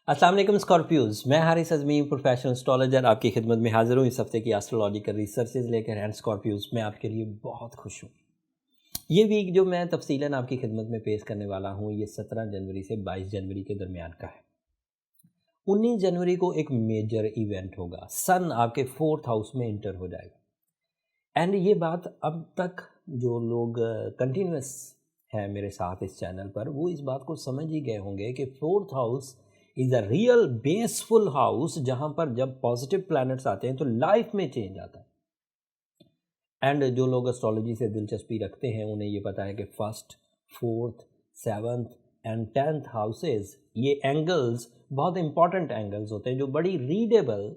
अस्सलाम वालेकुम स्कॉर्पियोज, मैं हारिस अज़मी प्रोफेशनल एस्ट्रोलॉजर आपकी खिदमत में हाज़िर हूँ इस हफ्ते की एस्ट्रोलॉजिकल रिसर्चेज लेकर। एंड स्कॉर्पियोज, मैं आपके लिए बहुत खुश हूँ। ये वीक जो मैं तफसीलन आपकी खिदमत में पेश करने वाला हूँ, ये 17 जनवरी से 22 जनवरी के दरमियान का है। 19 जनवरी को एक मेजर इवेंट होगा, सन आपके 4th हाउस में इंटर हो जाएगा। एंड ये बात अब तक जो लोग कंटिन्यूस है मेरे साथ इस चैनल पर, वो इस बात को समझ ही गए होंगे कि 4th house is a real peaceful house, जहाँ पर जब पॉजिटिव प्लैनेट्स आते हैं तो लाइफ में चेंज आता है। एंड जो लोग एस्ट्रोलॉजी से दिलचस्पी रखते हैं उन्हें ये पता है कि 1st, 4th, 7th and 10th houses, ये एंगल्स बहुत इंपॉर्टेंट एंगल्स होते हैं जो बड़ी रीडेबल,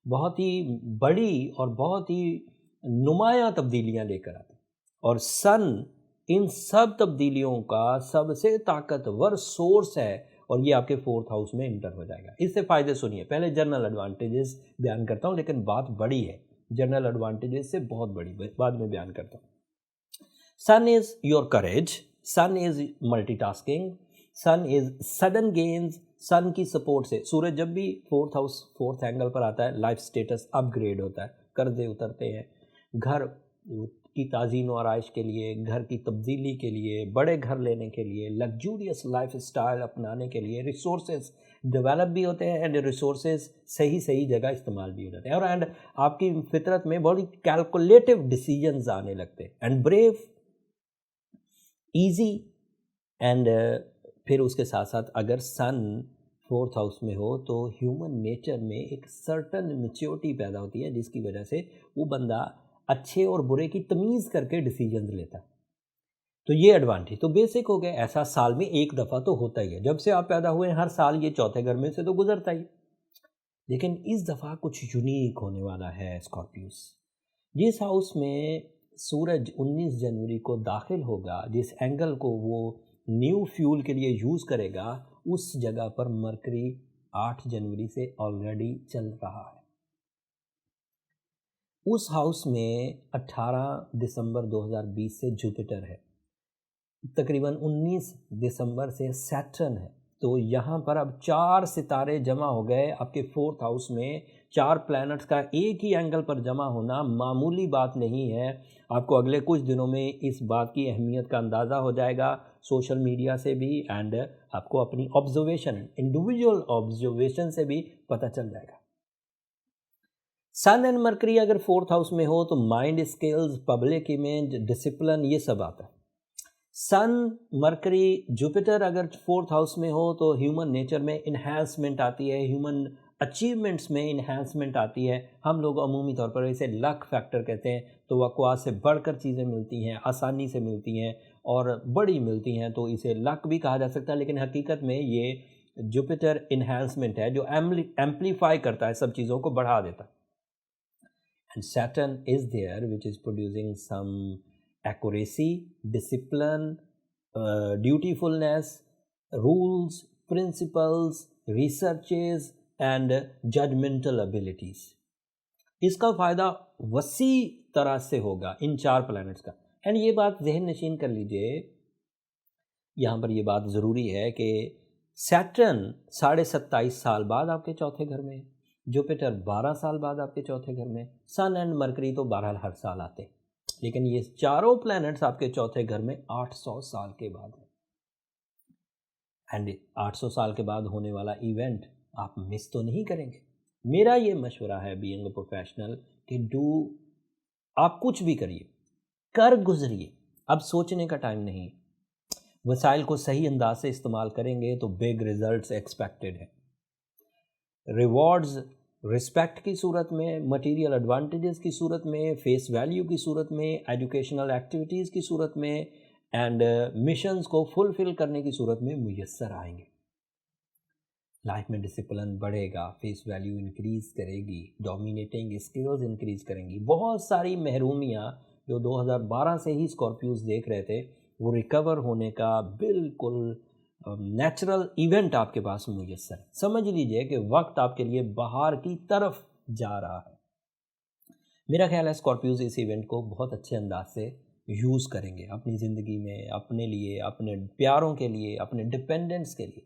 बहुत ही बड़ी और बहुत ही नुमायाँ तब्दीलियाँ लेकर आते हैं। और सन इन सब तब्दीलियों का सबसे ताकतवर सोर्स है और ये आपके 4th हाउस में इंटर हो जाएगा। इससे फ़ायदे सुनिए। पहले जनरल एडवांटेजेस बयान करता हूँ, लेकिन बात बड़ी है, जनरल एडवांटेजेस से बहुत बड़ी बाद में बयान करता हूँ। Sun is your courage, sun is multitasking, sun is sudden gains. Sun की सपोर्ट से सूरज जब भी 4th हाउस 4th एंगल पर आता है, लाइफ स्टेटस अपग्रेड होता है, कर्जे उतरते हैं, घर की ताज़ीन व आराइश के लिए, घर की तब्दीली के लिए, बड़े घर लेने के लिए, लग्जूरियस लाइफ स्टाइल अपनाने के लिए रिसोर्सेज डेवलप भी होते हैं एंड रिसोर्सेज सही जगह इस्तेमाल भी हो जाते हैं। और एंड आपकी फितरत में बहुत कैलकुलेटिव डिसीजंस आने लगते हैं एंड ब्रेव, ईजी। एंड फिर उसके साथ साथ अगर सन 4th हाउस में हो तो ह्यूमन नेचर में एक सर्टन मैच्योरिटी पैदा होती है, जिसकी वजह से वो बंदा अच्छे और बुरे की तमीज़ करके डिसीजंस लेता है। तो ये एडवांटेज तो बेसिक हो गया। ऐसा साल में एक दफ़ा तो होता ही है, जब से आप पैदा हुए हैं हर साल ये चौथे घर में से तो गुजरता ही। लेकिन इस दफ़ा कुछ यूनिक होने वाला है स्कॉर्पियोस। जिस हाउस में सूरज 19 जनवरी को दाखिल होगा, जिस एंगल को वो न्यू फ्यूल के लिए यूज़ करेगा, उस जगह पर मरकरी 8 जनवरी से ऑलरेडी चल रहा है। उस हाउस में 18 दिसंबर 2020 से जुपिटर है, तकरीबन 19 दिसंबर से सैटर्न है। तो यहाँ पर अब 4 सितारे जमा हो गए आपके 4th हाउस में। 4 प्लैनेट्स का एक ही एंगल पर जमा होना मामूली बात नहीं है। आपको अगले कुछ दिनों में इस बात की अहमियत का अंदाज़ा हो जाएगा, सोशल मीडिया से भी, एंड आपको अपनी ऑब्जर्वेशन, इंडिविजुअल ऑब्जर्वेशन से भी पता चल जाएगा। सन एंड मरकरी अगर 4th हाउस में हो तो mind skills, public image, discipline, ये सब आता है। सन, मरकरी, जुपिटर अगर 4th हाउस में हो तो ह्यूमन नेचर में इन्हांसमेंट आती है, ह्यूमन अचीवमेंट्स में इन्हांसमेंट आती है। हम लोग अमूमी तौर पर इसे लक फैक्टर कहते हैं। तो वक़्वात से बढ़कर चीज़ें मिलती हैं, आसानी से मिलती हैं और बड़ी मिलती हैं, तो इसे लक भी कहा जा सकता है। लेकिन हकीकत में ये जुपिटर इन्हांसमेंट है जो एम्पलीफाई करता है, सब चीज़ों को बढ़ा देता है। And Saturn is there, which is producing some accuracy, discipline, dutifulness, rules, principles, researches and judgmental abilities. इसका फ़ायदा वसी तरह से होगा इन 4 प्लैनेट्स का। एंड ये बात जहन नशीन कर लीजिए, यहाँ पर ये बात ज़रूरी है कि सैटर्न 27.5 साल बाद आपके चौथे घर में, जुपिटर 12 साल बाद आपके चौथे घर में, सन एंड मरकरी तो बहरहाल हर साल आते, लेकिन ये चारों प्लैनेट्स आपके चौथे घर में 800 साल के बाद है। एंड 800 साल के बाद होने वाला इवेंट आप मिस तो नहीं करेंगे। मेरा ये मशवरा है बीइंग अ प्रोफेशनल कि आप कुछ भी करिए, कर गुजरिए, अब सोचने का टाइम नहीं। वसाइल को सही अंदाज से इस्तेमाल करेंगे तो बिग रिजल्ट्स एक्सपेक्टेड है। रिवॉर्ड्स रिस्पेक्ट की सूरत में, मटेरियल एडवांटेजेस की सूरत में, फेस वैल्यू की सूरत में, एजुकेशनल एक्टिविटीज़ की सूरत में एंड मिशंस को फुलफ़िल करने की सूरत में मुयस्सर आएंगे। लाइफ में डिसिप्लिन बढ़ेगा, फेस वैल्यू इंक्रीज़ करेगी, डोमिनेटिंग स्किल्स इंक्रीज़ करेंगी। बहुत सारी महरूमियाँ जो 2012 से ही स्कॉर्पियोज देख रहे थे, वो रिकवर होने का बिल्कुल नेचुरल इवेंट आपके पास मुयस्सर है। समझ लीजिए कि वक्त आपके लिए बाहर की तरफ जा रहा है। मेरा ख्याल है स्कॉर्पियोज इस इवेंट को बहुत अच्छे अंदाज से यूज़ करेंगे अपनी ज़िंदगी में, अपने लिए, अपने प्यारों के लिए, अपने डिपेंडेंट्स के लिए।